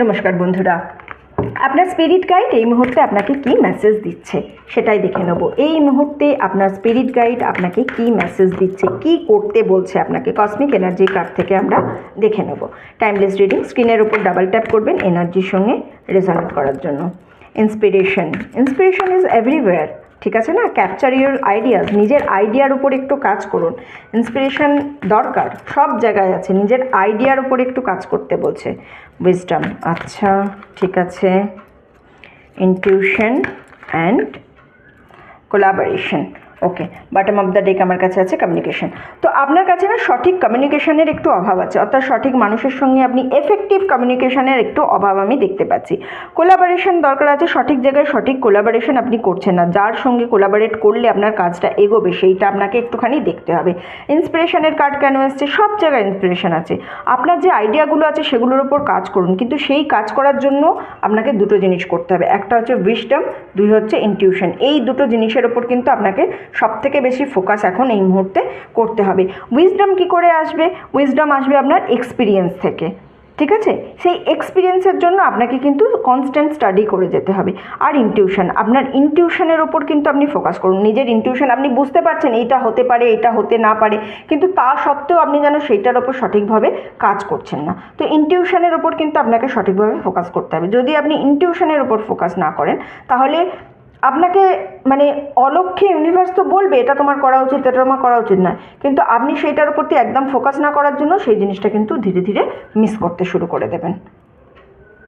নমস্কার বন্ধুরা, আপনার স্পিরিট গাইড এই মুহূর্তে আপনাকে কি মেসেজ দিচ্ছে সেটাই দেখে নেব। এই মুহূর্তে আপনার স্পিরিট গাইড আপনাকে কি মেসেজ দিচ্ছে, কি করতে বলছে আপনাকে, কসমিক এনার্জি কার্ড থেকে আমরা দেখে নেব। টাইমলেস রিডিং, স্ক্রিনের উপর ডাবল ট্যাপ করবেন এনার্জির সঙ্গে রেজোনেট করার জন্য। ইন্সপিরেশন ইজ এভরিওয়্যার, ঠিক আছে না? ক্যাপচার ইউর আইডিয়াস, নিজের আইডিয়ার উপর একটু কাজ করুন। ইন্সপিরেশন দরকার, সব জায়গায় আছে, নিজের আইডিয়ার উপর একটু কাজ করতে বলছে। উইজডম, আচ্ছা ঠিক আছে। Intuition and collaboration, okay. Bottom of the deck আমার কাছে আছে কমিউনিকেশন। তো আপনার কাছে না সঠিক কমিউনিকেশনের একটু অভাব আছে, অর্থাৎ সঠিক মানুষের সঙ্গে আপনি এফেক্টিভ কমিউনিকেশনের একটু অভাব আমি দেখতে পাচ্ছি। কোলাবোরেশন দরকার আছে, সঠিক জায়গায় সঠিক কোলাবোরেশন আপনি করছেন না। যার সঙ্গে কোলাবোরেট করলে আপনার কাজটা এগোবে সেইটা আপনাকে একটুখানি দেখতে হবে। ইন্সপিরেশনের কার্ড কেন এসছে? সব জায়গায় ইন্সপিরেশন আছে। আপনার যে আইডিয়াগুলো আছে সেগুলোর উপর কাজ করুন, কিন্তু সেই কাজ করার জন্য আপনাকে দুটো জিনিস করতে হবে। একটা হচ্ছে উইজডম, দুই হচ্ছে ইনটিউশন। এই দুটো জিনিসের ওপর কিন্তু আপনাকে সবথেকে বেশি ফোকাস এখন এই মুহূর্তে করতে হবে। উইজডম কী করে আসবে? উইজডম আসবে আপনার এক্সপিরিয়েন্স থেকে, ঠিক আছে? সেই এক্সপিরিয়েন্সের জন্য আপনাকে কিন্তু কনস্ট্যান্ট স্টাডি করে যেতে হবে। আর ইনটিউশন, আপনার ইনটিউশনের ওপর কিন্তু আপনি ফোকাস করুন। নিজের ইনটিউশন, আপনি বুঝতে পারছেন এইটা হতে পারে, এটা হতে না পারে, কিন্তু তা সত্ত্বেও আপনি যেন সেইটার ওপর সঠিকভাবে কাজ করছেন না। তো ইনটিউশনের ওপর কিন্তু আপনাকে সঠিকভাবে ফোকাস করতে হবে। যদি আপনি ইনটিউশনের ওপর ফোকাস না করেন তাহলে আপনাকে মানে অলক্ষ্যে ইউনিভার্স তো বলবে এটা তোমার করা উচিত, এটা তোমার করা উচিত নয়, কিন্তু আপনি সেইটার উপর একদম ফোকাস না করার জন্য সেই জিনিসটা কিন্তু ধীরে ধীরে মিস করতে শুরু করে দেবেন।